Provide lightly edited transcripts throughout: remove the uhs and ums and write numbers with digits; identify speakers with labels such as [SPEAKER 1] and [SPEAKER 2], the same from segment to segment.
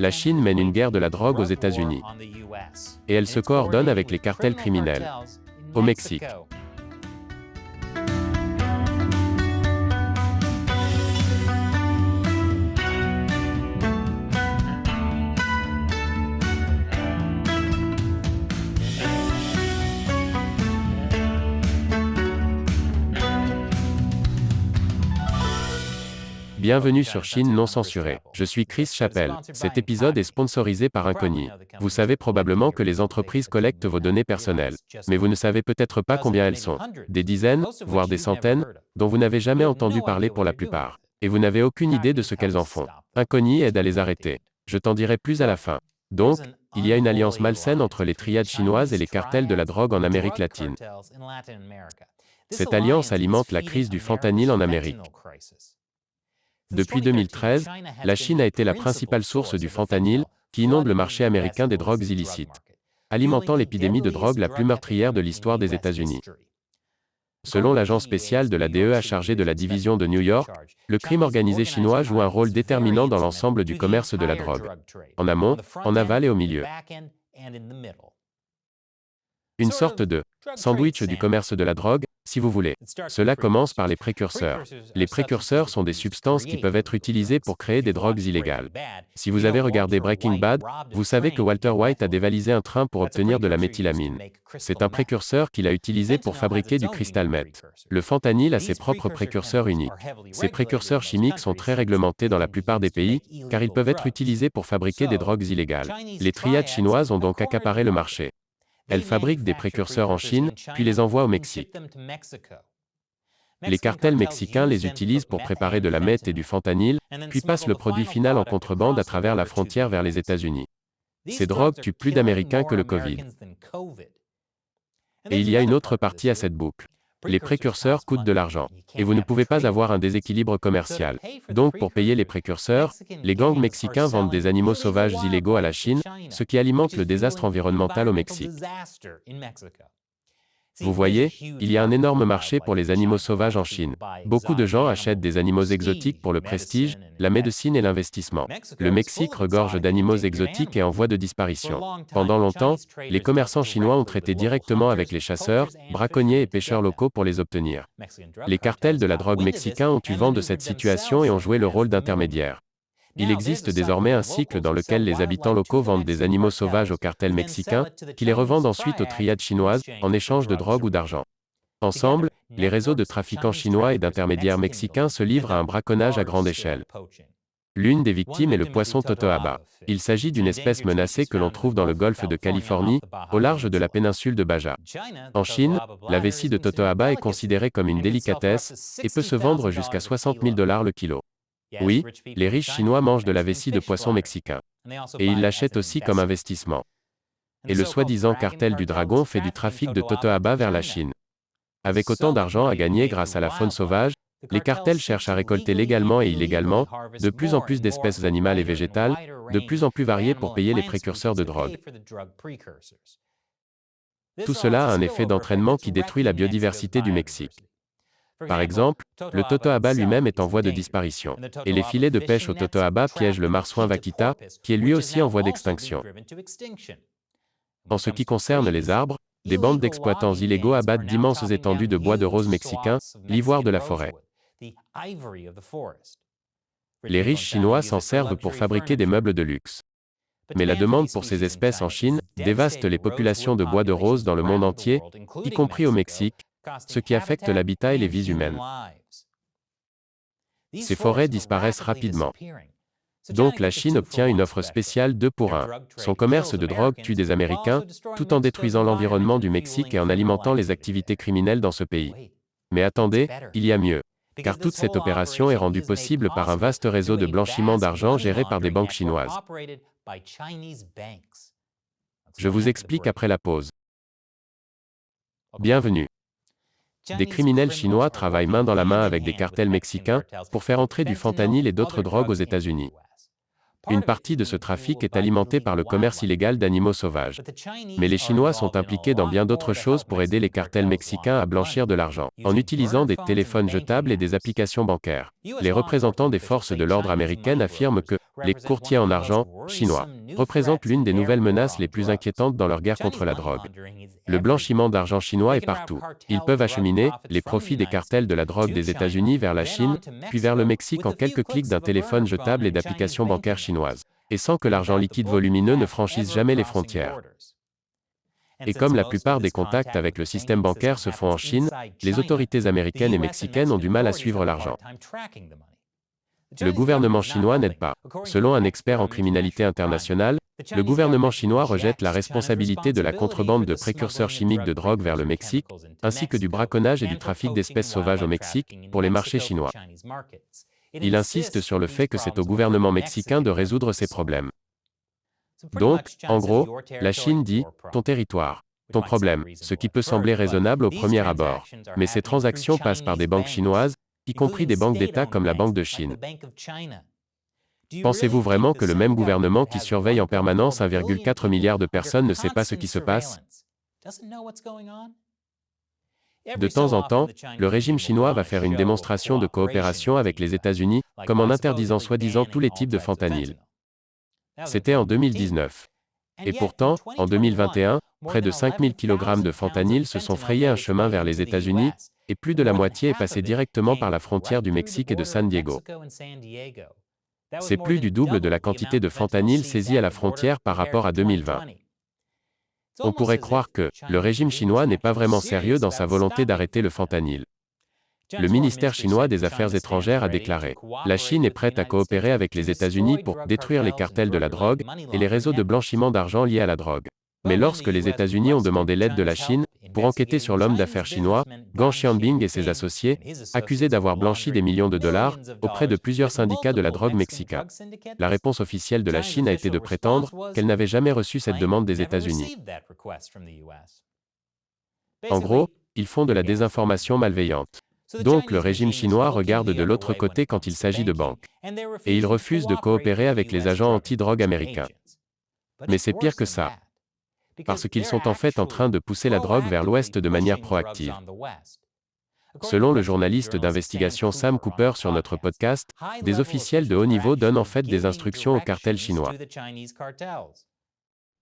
[SPEAKER 1] La Chine mène une guerre de la drogue aux États-Unis. Et elle se coordonne avec les cartels criminels. Au Mexique. Bienvenue sur Chine non censurée. Je suis Chris Chappell. Cet épisode est sponsorisé par Incogni. Vous savez probablement que les entreprises collectent vos données personnelles. Mais vous ne savez peut-être pas combien elles sont. Des dizaines, voire des centaines, dont vous n'avez jamais entendu parler pour la plupart. Et vous n'avez aucune idée de ce qu'elles en font. Incogni aide à les arrêter. Je t'en dirai plus à la fin. Donc, il y a une alliance malsaine entre les triades chinoises et les cartels de la drogue en Amérique latine. Cette alliance alimente la crise du fentanyl en Amérique. Depuis 2013, la Chine a été la principale source du fentanyl, qui inonde le marché américain des drogues illicites, alimentant l'épidémie de drogue la plus meurtrière de l'histoire des États-Unis. Selon l'agent spécial de la DEA chargé de la division de New York, le crime organisé chinois joue un rôle déterminant dans l'ensemble du commerce de la drogue, en amont, en aval et au milieu. Une sorte de sandwich du commerce de la drogue, si vous voulez. Cela commence par les précurseurs. Les précurseurs sont des substances qui peuvent être utilisées pour créer des drogues illégales. Si vous avez regardé Breaking Bad, vous savez que Walter White a dévalisé un train pour obtenir de la méthylamine. C'est un précurseur qu'il a utilisé pour fabriquer du crystal meth. Le fentanyl a ses propres précurseurs uniques. Ces précurseurs chimiques sont très réglementés dans la plupart des pays, car ils peuvent être utilisés pour fabriquer des drogues illégales. Les triades chinoises ont donc accaparé le marché. Elles fabriquent des précurseurs en Chine, puis les envoient au Mexique. Les cartels mexicains les utilisent pour préparer de la meth et du fentanyl, puis passent le produit final en contrebande à travers la frontière vers les États-Unis. Ces drogues tuent plus d'Américains que le Covid. Et il y a une autre partie à cette boucle. Les précurseurs coûtent de l'argent. Et vous ne pouvez pas avoir un déséquilibre commercial. Donc pour payer les précurseurs, les gangs mexicains vendent des animaux sauvages illégaux à la Chine, ce qui alimente le désastre environnemental au Mexique. Vous voyez, il y a un énorme marché pour les animaux sauvages en Chine. Beaucoup de gens achètent des animaux exotiques pour le prestige, la médecine et l'investissement. Le Mexique regorge d'animaux exotiques et en voie de disparition. Pendant longtemps, les commerçants chinois ont traité directement avec les chasseurs, braconniers et pêcheurs locaux pour les obtenir. Les cartels de la drogue mexicains ont eu vent de cette situation et ont joué le rôle d'intermédiaire. Il existe désormais un cycle dans lequel les habitants locaux vendent des animaux sauvages aux cartels mexicains, qui les revendent ensuite aux triades chinoises, en échange de drogue ou d'argent. Ensemble, les réseaux de trafiquants chinois et d'intermédiaires mexicains se livrent à un braconnage à grande échelle. L'une des victimes est le poisson totoaba. Il s'agit d'une espèce menacée que l'on trouve dans le golfe de Californie, au large de la péninsule de Baja. En Chine, la vessie de totoaba est considérée comme une délicatesse, et peut se vendre jusqu'à 60 000 $ le kilo. Oui, les riches chinois mangent de la vessie de poisson mexicain. Et ils l'achètent aussi comme investissement. Et le soi-disant cartel du dragon fait du trafic de totoaba vers la Chine. Avec autant d'argent à gagner grâce à la faune sauvage, les cartels cherchent à récolter légalement et illégalement de plus en plus d'espèces animales et végétales, de plus en plus variées pour payer les précurseurs de drogue. Tout cela a un effet d'entraînement qui détruit la biodiversité du Mexique. Par exemple, le totoaba lui-même est en voie de disparition. Et les filets de pêche au totoaba piègent le marsouin vaquita, qui est lui aussi en voie d'extinction. En ce qui concerne les arbres, des bandes d'exploitants illégaux abattent d'immenses étendues de bois de rose mexicain, l'ivoire de la forêt. Les riches chinois s'en servent pour fabriquer des meubles de luxe. Mais la demande pour ces espèces en Chine dévaste les populations de bois de rose dans le monde entier, y compris au Mexique, ce qui affecte l'habitat et les vies humaines. Ces forêts disparaissent rapidement. Donc la Chine obtient une offre spéciale 2 pour 1. Son commerce de drogue tue des Américains, tout en détruisant l'environnement du Mexique et en alimentant les activités criminelles dans ce pays. Mais attendez, il y a mieux. Car toute cette opération est rendue possible par un vaste réseau de blanchiment d'argent géré par des banques chinoises. Je vous explique après la pause. Bienvenue. Des criminels chinois travaillent main dans la main avec des cartels mexicains pour faire entrer du fentanyl et d'autres drogues aux États-Unis. Une partie de ce trafic est alimentée par le commerce illégal d'animaux sauvages. Mais les Chinois sont impliqués dans bien d'autres choses pour aider les cartels mexicains à blanchir de l'argent, en utilisant des téléphones jetables et des applications bancaires. Les représentants des forces de l'ordre américaines affirment que, Les courtiers en argent, chinois, représentent l'une des nouvelles menaces les plus inquiétantes dans leur guerre contre la drogue. Le blanchiment d'argent chinois est partout. Ils peuvent acheminer les profits des cartels de la drogue des États-Unis vers la Chine, puis vers le Mexique en quelques clics d'un téléphone jetable et d'applications bancaires chinoises. Et sans que l'argent liquide volumineux ne franchisse jamais les frontières. Et comme la plupart des contacts avec le système bancaire se font en Chine, les autorités américaines et mexicaines ont du mal à suivre l'argent. Le gouvernement chinois n'aide pas. Selon un expert en criminalité internationale, le gouvernement chinois rejette la responsabilité de la contrebande de précurseurs chimiques de drogue vers le Mexique, ainsi que du braconnage et du trafic d'espèces sauvages au Mexique, pour les marchés chinois. Il insiste sur le fait que c'est au gouvernement mexicain de résoudre ces problèmes. Donc, en gros, la Chine dit « ton territoire, ton problème », ce qui peut sembler raisonnable au premier abord. Mais ces transactions passent par des banques chinoises, y compris des banques d'État comme la Banque de Chine. Pensez-vous vraiment que le même gouvernement qui surveille en permanence 1,4 milliard de personnes ne sait pas ce qui se passe? De temps en temps, le régime chinois va faire une démonstration de coopération avec les États-Unis, comme en interdisant soi-disant tous les types de fentanyl. C'était en 2019. Et pourtant, en 2021, près de 5000 kg de fentanyl se sont frayés un chemin vers les États-Unis, et plus de la moitié est passée directement par la frontière du Mexique et de San Diego. C'est plus du double de la quantité de fentanyl saisie à la frontière par rapport à 2020. On pourrait croire que le régime chinois n'est pas vraiment sérieux dans sa volonté d'arrêter le fentanyl. Le ministère chinois des Affaires étrangères a déclaré « La Chine est prête à coopérer avec les États-Unis pour détruire les cartels de la drogue et les réseaux de blanchiment d'argent liés à la drogue ». Mais lorsque les États-Unis ont demandé l'aide de la Chine pour enquêter sur l'homme d'affaires chinois, Gang Xiaobing et ses associés, accusés d'avoir blanchi des millions de dollars auprès de plusieurs syndicats de la drogue mexicains, la réponse officielle de la Chine a été de prétendre qu'elle n'avait jamais reçu cette demande des États-Unis. En gros, ils font de la désinformation malveillante. Donc le régime chinois regarde de l'autre côté quand il s'agit de banques. Et il refuse de coopérer avec les agents anti-drogue américains. Mais c'est pire que ça. Parce qu'ils sont en fait en train de pousser la drogue vers l'Ouest de manière proactive. Selon le journaliste d'investigation Sam Cooper sur notre podcast, des officiels de haut niveau donnent en fait des instructions aux cartels chinois.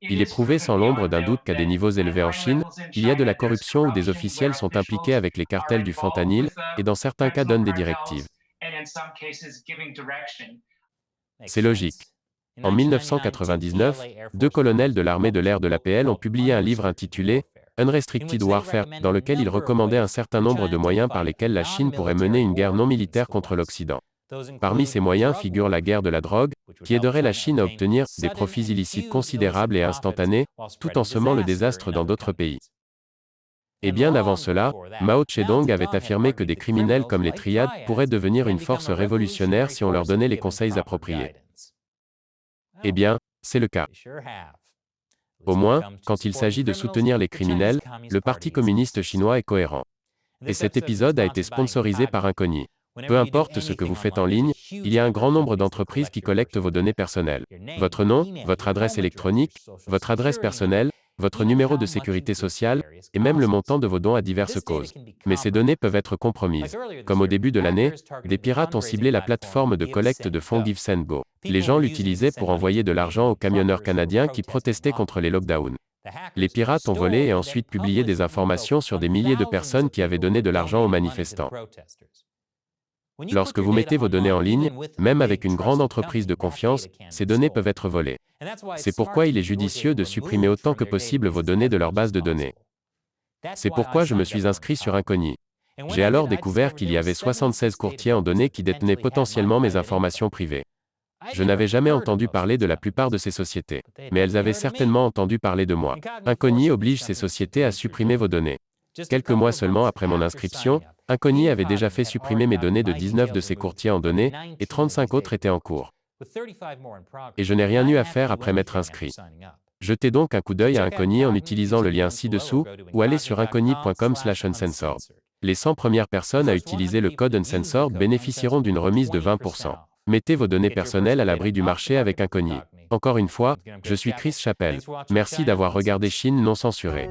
[SPEAKER 1] Il est prouvé sans l'ombre d'un doute qu'à des niveaux élevés en Chine, il y a de la corruption où des officiels sont impliqués avec les cartels du fentanyl, et dans certains cas donnent des directives. C'est logique. En 1999, deux colonels de l'armée de l'air de l'APL ont publié un livre intitulé « Unrestricted Warfare » dans lequel ils recommandaient un certain nombre de moyens par lesquels la Chine pourrait mener une guerre non militaire contre l'Occident. Parmi ces moyens figure la guerre de la drogue, qui aiderait la Chine à obtenir des profits illicites considérables et instantanés, tout en semant le désastre dans d'autres pays. Et bien avant cela, Mao Zedong avait affirmé que des criminels comme les triades pourraient devenir une force révolutionnaire si on leur donnait les conseils appropriés. Eh bien, c'est le cas. Au moins, quand il s'agit de soutenir les criminels, le Parti communiste chinois est cohérent. Et cet épisode a été sponsorisé par Incogni. Peu importe ce que vous faites en ligne, il y a un grand nombre d'entreprises qui collectent vos données personnelles. Votre nom, votre adresse électronique, votre adresse personnelle, votre numéro de sécurité sociale, et même le montant de vos dons à diverses causes. Mais ces données peuvent être compromises. Comme au début de l'année, des pirates ont ciblé la plateforme de collecte de fonds GiveSendGo. Les gens l'utilisaient pour envoyer de l'argent aux camionneurs canadiens qui protestaient contre les lockdowns. Les pirates ont volé et ensuite publié des informations sur des milliers de personnes qui avaient donné de l'argent aux manifestants. Lorsque vous mettez vos données en ligne, même avec une grande entreprise de confiance, ces données peuvent être volées. C'est pourquoi il est judicieux de supprimer autant que possible vos données de leur base de données. C'est pourquoi je me suis inscrit sur Incogni. J'ai alors découvert qu'il y avait 76 courtiers en données qui détenaient potentiellement mes informations privées. Je n'avais jamais entendu parler de la plupart de ces sociétés, mais elles avaient certainement entendu parler de moi. Incogni oblige ces sociétés à supprimer vos données. Quelques mois seulement après mon inscription, Incogni avait déjà fait supprimer mes données de 19 de ses courtiers en données, et 35 autres étaient en cours. Et je n'ai rien eu à faire après m'être inscrit. Jetez donc un coup d'œil à Incogni en utilisant le lien ci-dessous, ou allez sur incogni.com/uncensored. Les 100 premières personnes à utiliser le code uncensored bénéficieront d'une remise de 20%. Mettez vos données personnelles à l'abri du marché avec Incogni. Encore une fois, je suis Chris Chappell. Merci d'avoir regardé Chine non censurée.